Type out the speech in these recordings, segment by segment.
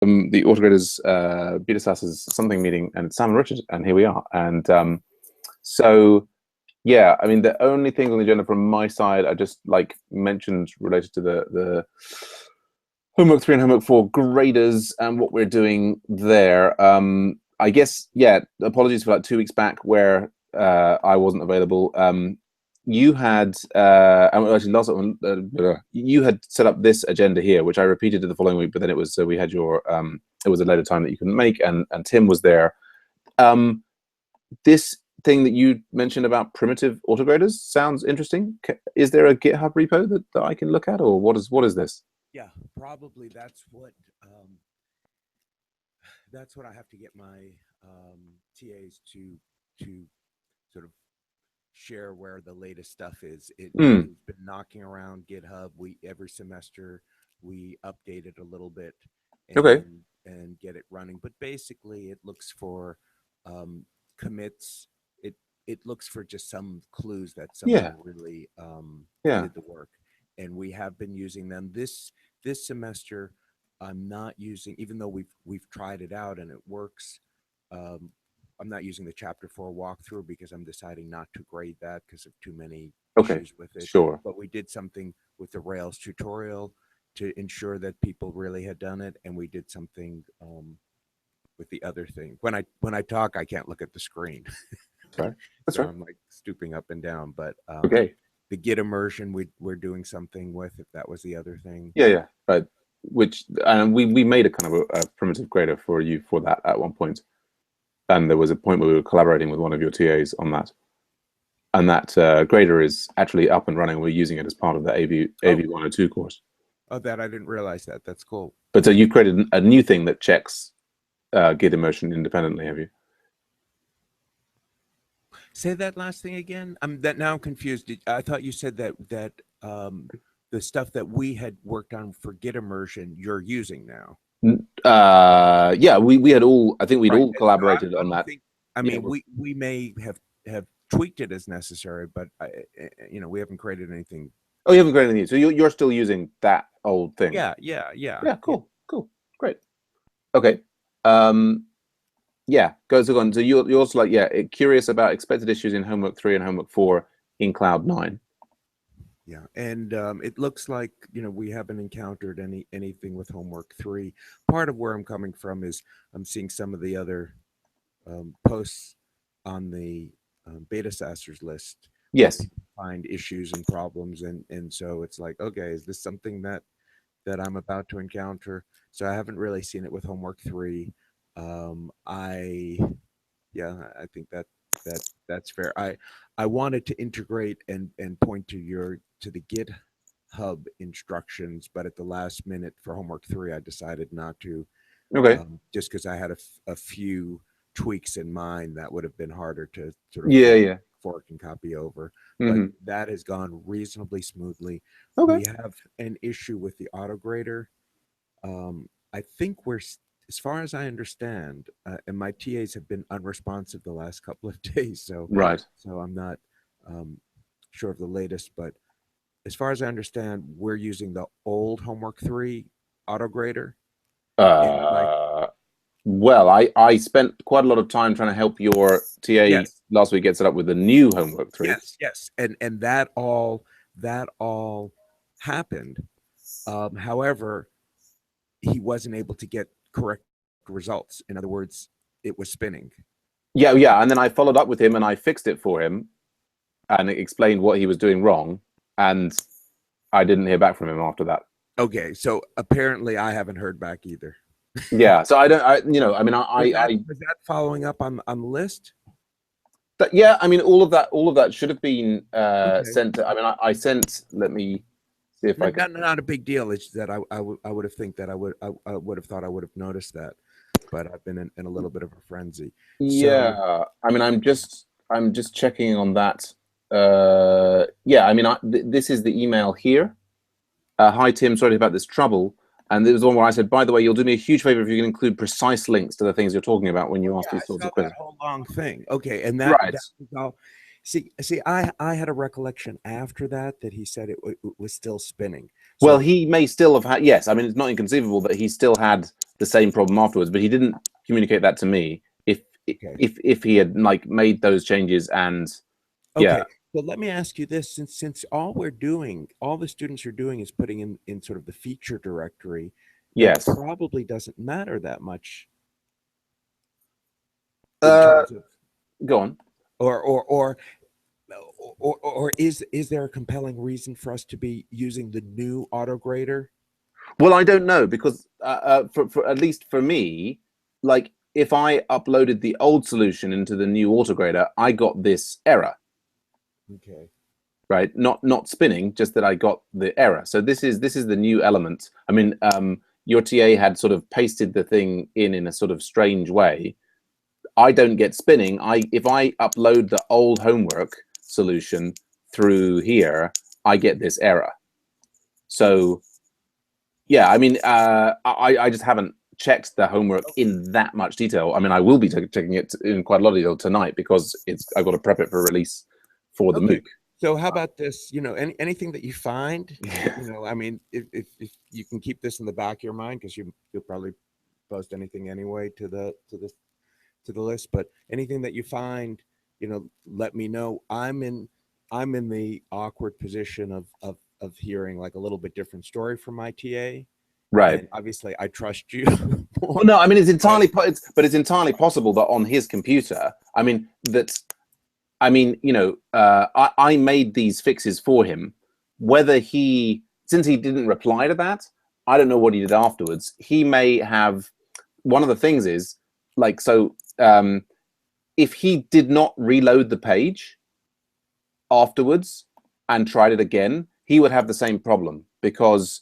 the AutoGraders BetaSaaSers something meeting, and it's Sam and Richard, and here we are. And so, yeah, I mean, the only thing on the agenda from my side, I just like mentioned related to the homework 3 and homework 4 graders and what we're doing there. I guess, yeah, apologies for like 2 weeks back where I wasn't available. You had, actually last one, you had set up this agenda here, which I repeated the following week, but then it was, we had your, it was a later time that you couldn't make, and Tim was there. This thing that you mentioned about primitive AutoGraders sounds interesting. Is there a GitHub repo that I can look at, or what is this? Yeah, probably that's what I have to get my TAs to sort of share where the latest stuff is. It's been knocking around GitHub. Every semester we update it a little bit and get it running. But basically, it looks for commits. It looks for just some clues that someone really did the work, and we have been using them this semester. I'm not using, even though we've tried it out and it works. I'm not using the chapter 4 walkthrough because I'm deciding not to grade that because of too many issues with it. Sure. But we did something with the Rails tutorial to ensure that people really had done it, and we did something with the other thing. When I talk, I can't look at the screen. Sorry. That's so right. I'm like stooping up and down. But the Git immersion we're doing something with, if that was the other thing. Yeah. Which we made a kind of a primitive grader for you for that at one point. And there was a point where we were collaborating with one of your TAs on that. And that grader is actually up and running. We're using it as part of the AV 102 course. Oh, that I didn't realize that. That's cool. But so you created a new thing that checks Git immersion independently, have you? Say that last thing again. Now I'm confused. I thought you said that the stuff that we had worked on for Git immersion you're using now. Yeah, we had all. I think we'd all collaborated on that. We may have tweaked it as necessary, but we haven't created anything. Oh, you haven't created anything. So you're still using that old thing. Yeah. Cool, great. Okay. Yeah, goes on. So you're also like, curious about expected issues in homework 3 and homework 4 in Cloud 9. Yeah, and it looks like we haven't encountered anything with homework 3. Part of where I'm coming from is I'm seeing some of the other posts on the BetaSaaSers list. Yes, find issues and problems, and so it's like, okay, is this something that I'm about to encounter? So I haven't really seen it with homework 3. I think that's fair. I wanted to integrate and point to the GitHub instructions, but at the last minute for homework 3, I decided not to. Okay. Just because I had a few tweaks in mind that would have been harder to sort of fork and copy over. But that has gone reasonably smoothly. Okay. We have an issue with the AutoGrader. I think as far as I understand, and my TAs have been unresponsive the last couple of days, so I'm not sure of the latest, but as far as I understand, we're using the old homework 3 AutoGrader. Well, I spent quite a lot of time trying to help your TA last week get set up with the new homework 3. Yes, and that all happened. However, he wasn't able to get correct results. In other words, it was spinning. Yeah, and then I followed up with him and I fixed it for him and explained what he was doing wrong, and I didn't hear back from him after that. Okay, so apparently I haven't heard back either. Yeah, so was that following up on the list? Yeah, I mean, all of that should have been sent. I sent. Let me see if I can. Not a big deal. It's that I would have thought I would have noticed that, but I've been in a little bit of a frenzy. Yeah, so, I mean, I'm just checking on that. Yeah, I mean, this is the email here. Hi Tim, sorry about this trouble. And there was one where I said, by the way, you'll do me a huge favor if you can include precise links to the things you're talking about when you ask these sorts of questions. That whole long thing. Okay, and that was all. See, I had a recollection after that he said it was still spinning. Well, he may still have had, yes, I mean, it's not inconceivable that he still had the same problem afterwards, but he didn't communicate that to me. If he had like made those changes and yeah. Well, let me ask you this: since all the students are doing is putting in sort of the feature directory, that Yes. probably doesn't matter that much in terms of, go on. Or is there a compelling reason for us to be using the new AutoGrader? Well, I don't know, because for at least for me, like if I uploaded the old solution into the new AutoGrader, I got this error. Okay. Right, not spinning, just that I got the error. So this is the new element. I mean, your TA had sort of pasted the thing in a sort of strange way. I don't get spinning. If I upload the old homework solution through here, I get this error. So yeah, I mean, I just haven't checked the homework in that much detail. I mean, I will be checking it in quite a lot of detail tonight, because I've got to prep it for release for the MOOC. So how about this? Anything that you find, I mean, if you can keep this in the back of your mind, because you'll probably post anything anyway to the list. But anything that you find, let me know. I'm in the awkward position of hearing like a little bit different story from my TA. Right. And obviously, I trust you. Well, no, I mean, it's entirely possible that on his computer, I mean, I made these fixes for him. Since he didn't reply to that, I don't know what he did afterwards. He may have, one of the things is, like, so if he did not reload the page afterwards and tried it again, he would have the same problem, because,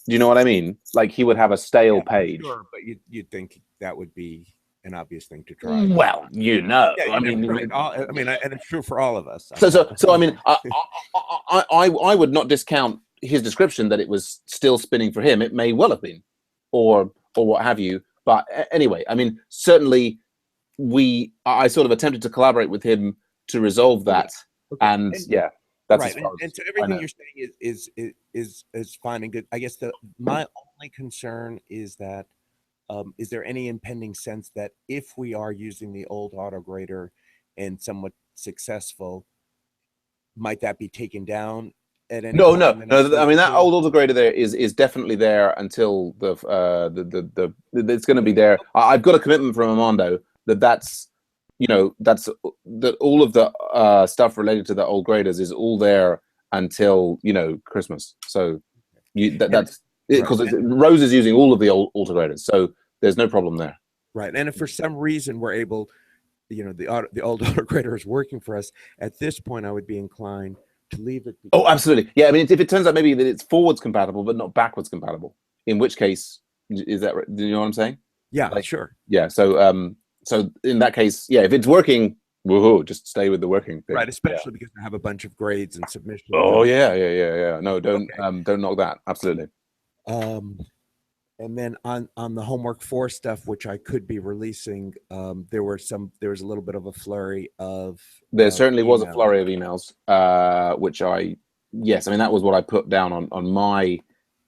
do you know what I mean? Like, he would have a stale page. Sure, but you'd think that would be an obvious thing to try. Well, I mean, right. And it's true for all of us. So I mean, I would not discount his description that it was still spinning for him. It may well have been, or what have you. But anyway, I mean, certainly I sort of attempted to collaborate with him to resolve that, and yeah, that's right. And so everything you're saying is fine and good. I guess my only concern is that. Is there any impending sense that if we are using the old AutoGrader and somewhat successful, might that be taken down at any point? No. I mean, that old AutoGrader there is definitely there until it's going to be there. I've got a commitment from Armando that's that all of the stuff related to the old graders is all there until Christmas. So that's because Rose is using all of the old AutoGraders, so there's no problem there. Right, and if for some reason we're able, the old AutoGrader is working for us, at this point I would be inclined to leave it. Oh, absolutely. Yeah, I mean, if it turns out maybe that it's forwards compatible but not backwards compatible, in which case, is that right? Do you know what I'm saying? Yeah, sure. Yeah, so in that case, yeah, if it's working, woohoo, just stay with the working thing. Right, especially because I have a bunch of grades and submissions. Oh yeah. No, don't knock that. Absolutely. And then on the homework 4 stuff, which I could be releasing, there was a little bit of a flurry of. There certainly was a flurry of emails, which I mean, that was what I put down on my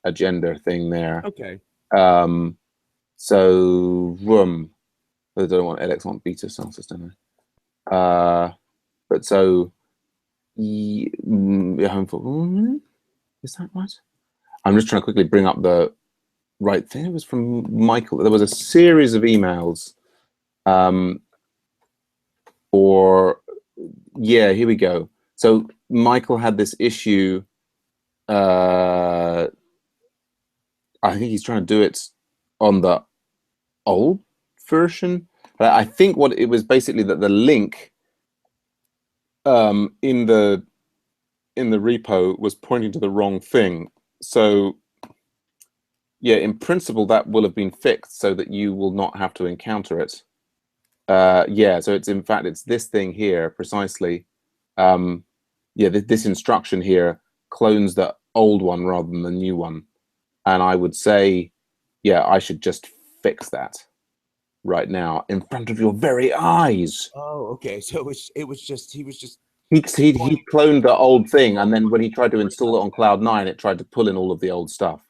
agenda thing there. Okay. So I don't want edX, I want BetaSaaSers, don't I? But so home for is that right? I'm just trying to quickly bring up the right thing. It was from Michael. There was a series of emails. Here we go. So Michael had this issue. I think he's trying to do it on the old version. But I think what it was basically that the link in the repo was pointing to the wrong thing. So yeah, in principle that will have been fixed so that you will not have to encounter it. So it's this thing here precisely. This instruction here clones the old one rather than the new one, and I would say, I should just fix that right now in front of your very eyes. Oh, okay. So it was just he was just He cloned the old thing, and then when he tried to install it on Cloud 9, it tried to pull in all of the old stuff.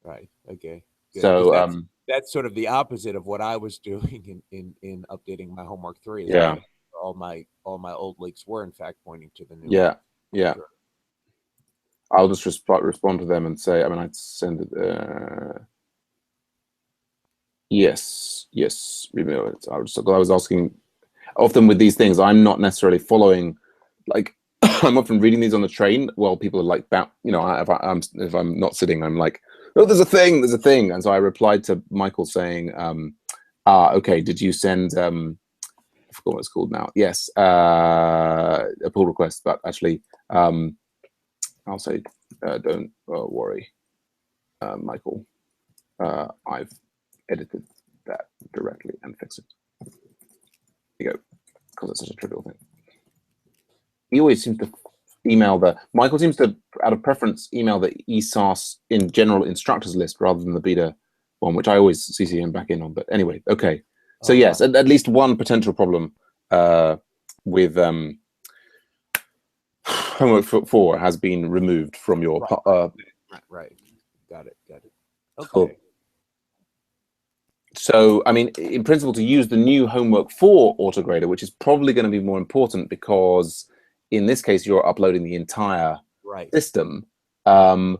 Right. Okay. Good. So that's sort of the opposite of what I was doing in updating my homework 3. Yeah. All my old links were in fact pointing to the new. Yeah. Yeah. I'll just respond to them and say, I mean, I'd send it. Yes. I was asking. Often with these things, I'm not necessarily following. Like, I'm often reading these on the train while people are like, if I'm not sitting, I'm like, oh, there's a thing, and so I replied to Michael saying, okay, did you send? I forgot what it's called now. Yes, a pull request, but actually, I'll say, don't worry, Michael. I've edited that directly and fixed it. There you go, because it's such a trivial thing. He always seems to Michael seems to, out of preference, email the ESAS in general instructors list rather than the beta one, which I always CC him back in on. But anyway, okay. So yes, at least one potential problem with homework 4 has been removed from your right. Got it. Okay. Cool. So, I mean, in principle, to use the new homework 4 AutoGrader, which is probably going to be more important because in this case, you're uploading the entire system. The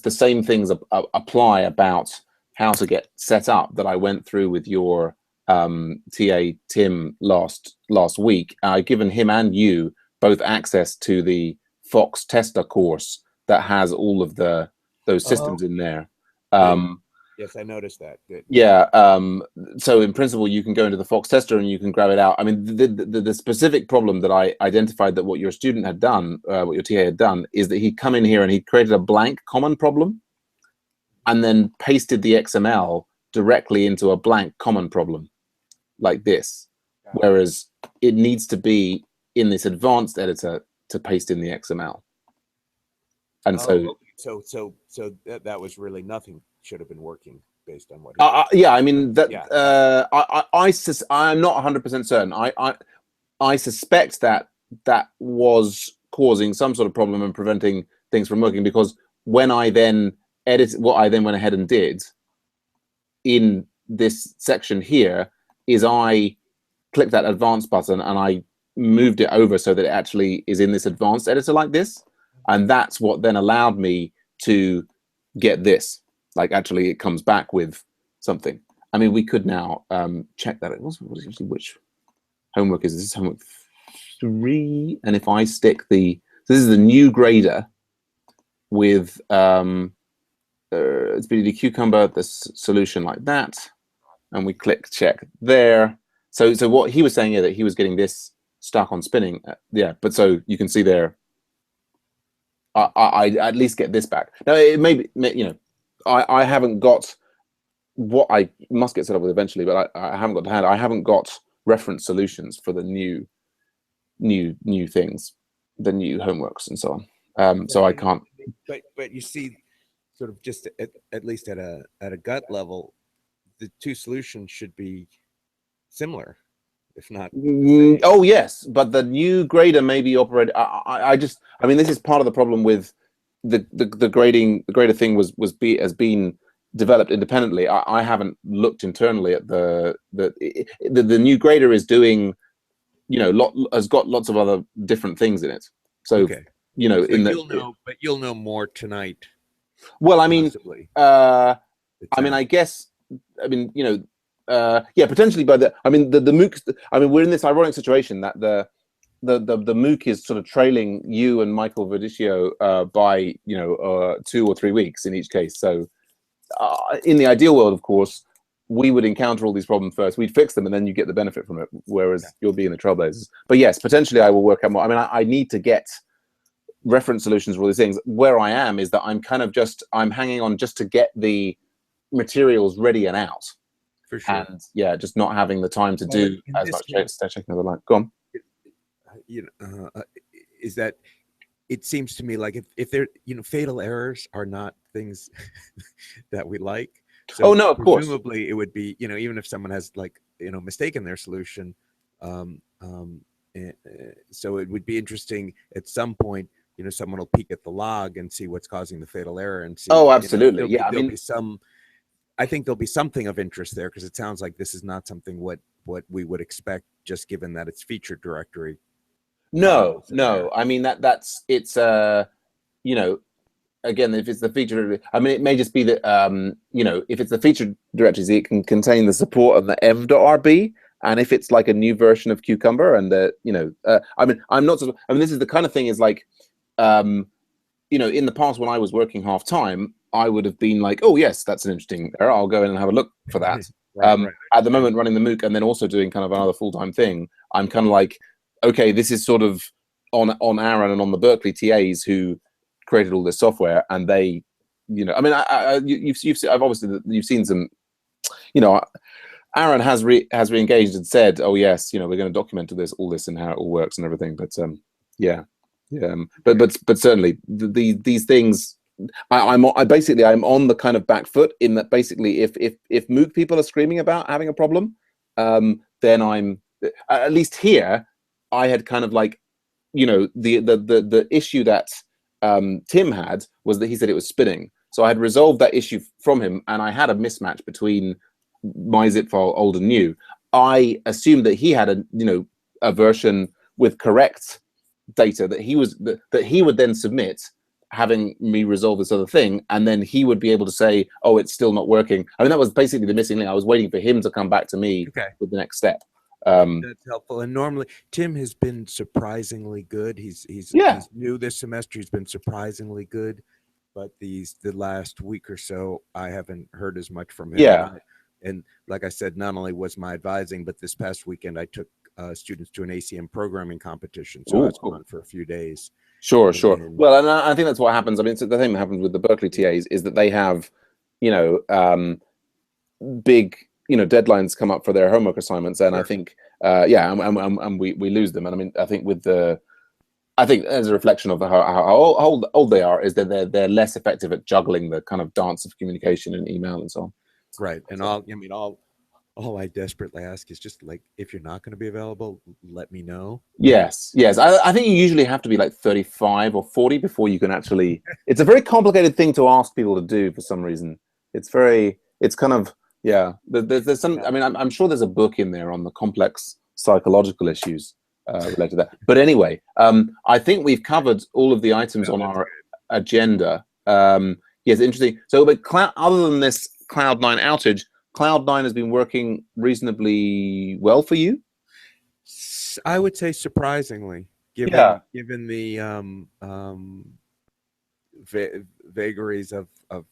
same things apply about how to get set up that I went through with your TA Tim last week. I've given him and you both access to the Fox Tester course that has all of those systems in there. Yes, I noticed that. Good. Yeah. So in principle, you can go into the Fox Tester and you can grab it out. I mean, the specific problem that I identified that what your student had done, what your TA had done, is that he'd come in here and he created a blank common problem and then pasted the XML directly into a blank common problem like this. Yeah. Whereas it needs to be in this advanced editor to paste in the XML. And so that was really nothing should have been working based on what yeah, I mean that I'm not 100% certain. I suspect that was causing some sort of problem and preventing things from working, because when I then what I then went ahead and did in this section here is I clicked that advanced button and I moved it over so that it actually is in this advanced editor like this, and that's what then allowed me to get this. Like, actually, it comes back with something. I mean, we could now check that. What is actually which homework is this? This is homework 3. And if I stick this is the new grader with it's BDD Cucumber, the solution like that, and we click check there. So what he was saying, that he was getting this stuck on spinning. Yeah, but so you can see there. I at least get this back. Now it may be, I haven't got what I must get set up with eventually, but I haven't got to hand. I haven't got reference solutions for the new things, the new homeworks and so on. So I can't. But you see, sort of just at least at a gut level, the two solutions should be similar, if not. Oh yes, but the new grader may be operated. I mean, this is part of the problem with the grader thing has been developed independently. I haven't looked internally at the new grader is doing, has got lots of other different things in it. So but you'll know more tonight. Well, I mean, I guess, yeah, potentially. But the MOOCs. I mean, we're in this ironic situation that the MOOC is sort of trailing you and Michael Verdicio by 2 or 3 weeks in each case. So in the ideal world, of course, we would encounter all these problems first. We'd fix them, and then you get the benefit from it. Whereas you'll be in the trailblazers. But yes, potentially I will work out more. I mean, I need to get reference solutions for all these things. Where I am is that I'm kind of I'm hanging on just to get the materials ready and out. For sure. And yeah, just not having the time to do as much checking as I like. Go on. Is that it seems to me like if they're fatal errors are not things that we like. So no, of course. Presumably it would be even if someone has mistaken their solution, so it would be interesting at some point, someone will peek at the log and see what's causing the fatal error and see. Oh, absolutely. Yeah, there'll be some. I think there'll be something of interest there, because it sounds like this is not something what we would expect, just given that it's featured directory. No. I mean it's again, if it's the feature, I mean, it may just be that if it's the feature directories, it can contain the support of the m.rb, and if it's like a new version of Cucumber, and I mean, this is the kind of thing is like, in the past when I was working half time, I would have been like, oh yes, that's an interesting error, I'll go in and have a look for that. Right. At the moment, running the MOOC and then also doing kind of another full-time thing, I'm kind of like, okay, this is sort of on Aaron and on the Berkeley TAs who created all this software, and they, I mean, you've seen some, Aaron has re-engaged and said, oh yes, we're going to document all this and how it all works and everything. But but certainly these things, I'm on the kind of back foot in that basically if MOOC people are screaming about having a problem, then I'm, at least here, I had kind of like, the issue that Tim had was that he said it was spinning. So I had resolved that issue from him, and I had a mismatch between my zip file old and new. I assumed that he had a version with correct data that he would then submit, having me resolve this other thing, and then he would be able to say, oh, it's still not working. I mean, that was basically the missing link. I was waiting for him to come back to me with the next step. That's helpful. And normally Tim has been surprisingly good. He's new this semester. He's been surprisingly good, but the last week or so, I haven't heard as much from him. Yeah. And like I said, not only was my advising, but this past weekend I took students to an ACM programming competition. So I was gone for a few days. Sure. Well, and I think that's what happens. I mean, so the thing that happens with the Berkeley TAs is that they have, big, deadlines come up for their homework assignments, and I think, and we lose them. And I mean, I think as a reflection of how old they are, is that they're less effective at juggling the kind of dance of communication and email and so on. Right. And all I desperately ask is just like, if you're not going to be available, let me know. Yes. I think you usually have to be like 35 or 40 before you can actually. It's a very complicated thing to ask people to do for some reason. It's kind of, yeah. There's some. I mean, I'm sure there's a book in there on the complex psychological issues related to that. But anyway, I think we've covered all of the items on our agenda. Yes, interesting. So, but other than this Cloud9 outage, Cloud9 has been working reasonably well for you? I would say surprisingly, given the vagaries of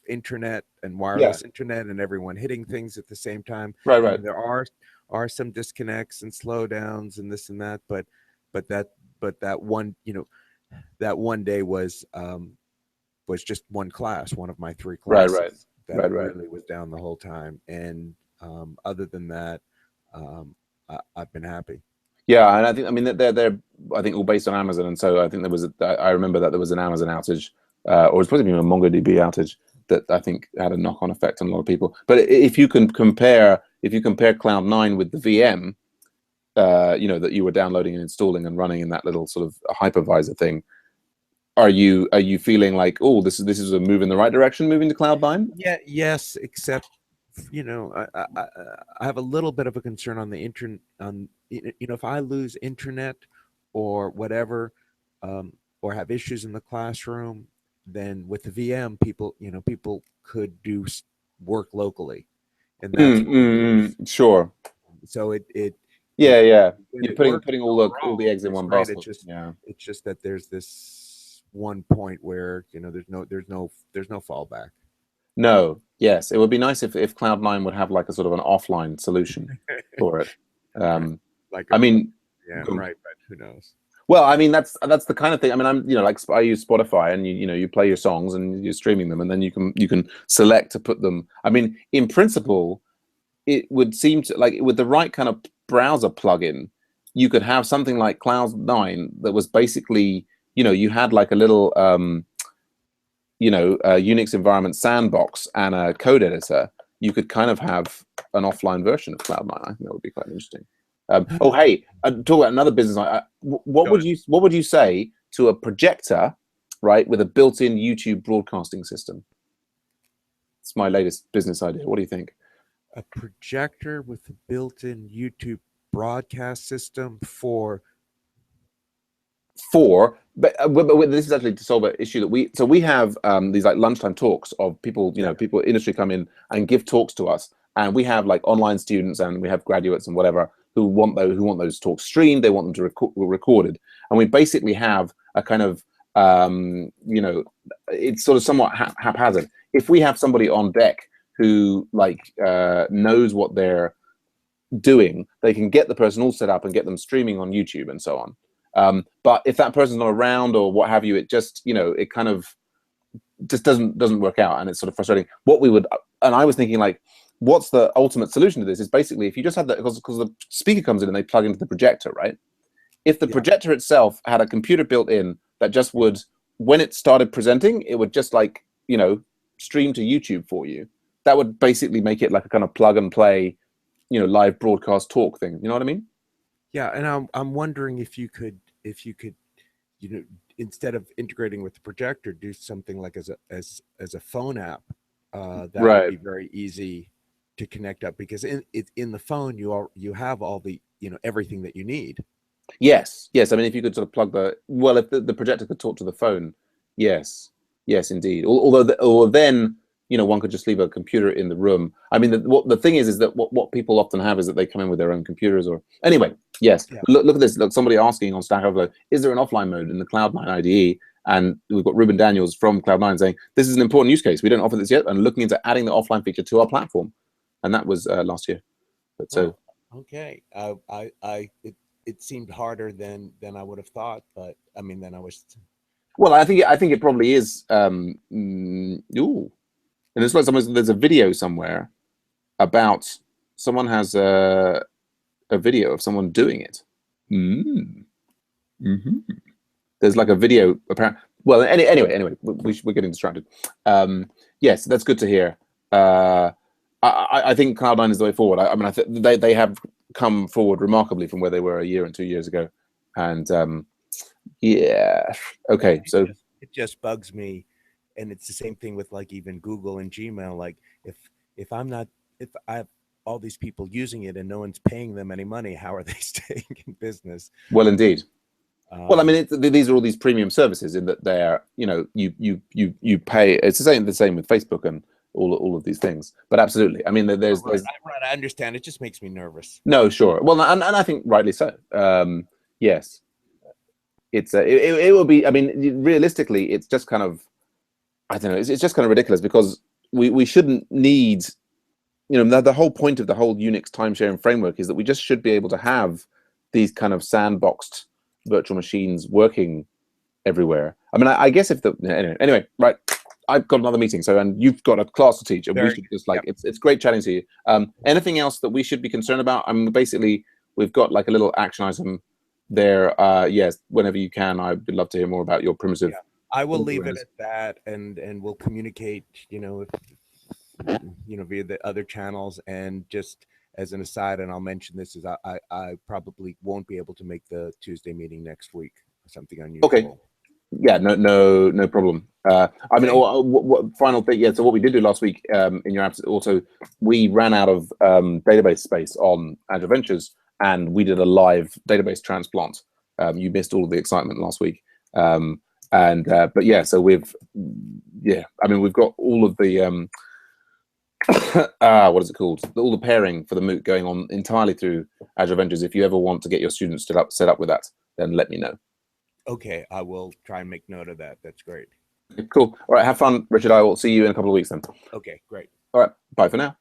internet and wireless internet and everyone hitting things at the same time. Right. I mean, there are some disconnects and slowdowns and this and that, but that one day was just one class, one of my three classes. Right. That really was down the whole time, and other than that, I've been happy. Yeah, and I think, I mean, they're I think all based on Amazon, and so I think I remember that there was an Amazon outage, or it's probably even a MongoDB outage that I think had a knock-on effect on a lot of people. But if you compare Cloud9 with the VM, that you were downloading and installing and running in that little sort of hypervisor thing, are you feeling like, oh, this is a move in the right direction, moving to Cloud9? Yeah, yes, except I have a little bit of a concern on the internet. If I lose internet or whatever, or have issues in the classroom, then with the VM, people could do work locally, and that's sure. So it you're putting all the eggs in one basket. It's just that there's this one point where there's no fallback. No, yes, it would be nice if Cloud9 would have like a sort of an offline solution for it. Right, but who knows? Well, I mean, that's the kind of thing. I mean, like I use Spotify, and you play your songs and you're streaming them, and then you can select to put them. I mean, in principle, it would seem to, like, with the right kind of browser plugin, you could have something like Cloud9 that was basically, you had like a little Unix environment sandbox and a code editor. You could kind of have an offline version of Cloud9. I think that would be quite interesting. Oh, hey, talk about another business. What would you say to a projector, right, with a built-in YouTube broadcasting system? It's my latest business idea. What do you think? A projector with a built-in YouTube broadcast system for but this is actually to solve an issue that we have these like lunchtime talks of people, people industry come in and give talks to us, and we have like online students and we have graduates and whatever who want those talks streamed. They want them to recorded, and we basically have a kind of it's sort of somewhat haphazard. If we have somebody on deck who knows what they're doing, they can get the person all set up and get them streaming on YouTube and so on. But if that person's not around or what have you, it just it kind of just doesn't work out, and it's sort of frustrating. And I was thinking, like, what's the ultimate solution to this? Is basically if you just had that, because the speaker comes in and they plug into the projector, right? If the projector itself had a computer built in that just would, when it started presenting, it would just stream to YouTube for you. That would basically make it like a kind of plug and play, live broadcast talk thing. You know what I mean? Yeah, and I'm wondering if you could, instead of integrating with the projector, do something like as a phone app. That would be very easy to connect up, because in the phone you have all the everything that you need. Yes. I mean, if you could sort of plug if the projector could talk to the phone, yes, indeed. Although then one could just leave a computer in the room. I mean, the thing is that what people often have is that they come in with their own computers. Or anyway, yes. Yeah. Look at this. Look, somebody asking on Stack Overflow, is there an offline mode in the Cloud9 IDE? And we've got Ruben Daniels from Cloud9 saying this is an important use case. We don't offer this yet, and looking into adding the offline feature to our platform. And that was last year. But so okay, it seemed harder than I would have thought, but I mean, then I was. Well, I think it probably is. And it's like there's a video somewhere about someone has a video of someone doing it. There's like a video apparently. Well, anyway, we're getting distracted. Yes, that's good to hear. I think Cloud9 is the way forward. I mean, they have come forward remarkably from where they were a year and 2 years ago, and yeah. Okay, so it just bugs me. And it's the same thing with like even Google and Gmail. Like if I have all these people using it and no one's paying them any money, how are they staying in business? Well, indeed. Well, I mean, these are all these premium services in that they're you pay. It's the same with Facebook and all of these things. But absolutely, I mean, there's I understand. It just makes me nervous. No, sure. Well, and I think rightly so. Yes, it will be. I mean, realistically, it's just kind of. I don't know. It's just kind of ridiculous, because we shouldn't need, the whole point of the whole Unix time sharing framework is that we just should be able to have these kind of sandboxed virtual machines working everywhere. I mean, I guess if anyway, right. I've got another meeting, and you've got a class to teach, and we should just it's great chatting to you. Anything else that we should be concerned about? I mean, basically, we've got like a little action item there. Yes, whenever you can, I'd love to hear more about your primitive. Yeah. I will leave it at that, and we'll communicate, via the other channels. And just as an aside, and I'll mention this, is I probably won't be able to make the Tuesday meeting next week. Something unusual. Okay. Yeah. No problem. I mean, what final thing? Yeah. So what we did do last week, in your absence, also we ran out of database space on Agile Ventures, and we did a live database transplant. You missed all of the excitement last week. But yeah, so I mean, we've got all of the what is it called? All the pairing for the MOOC going on entirely through Agile Ventures. If you ever want to get your students set up with that, then let me know. Okay, I will try and make note of that. That's great. Cool. All right, have fun, Richard. I will see you in a couple of weeks then. Okay, great. All right, bye for now.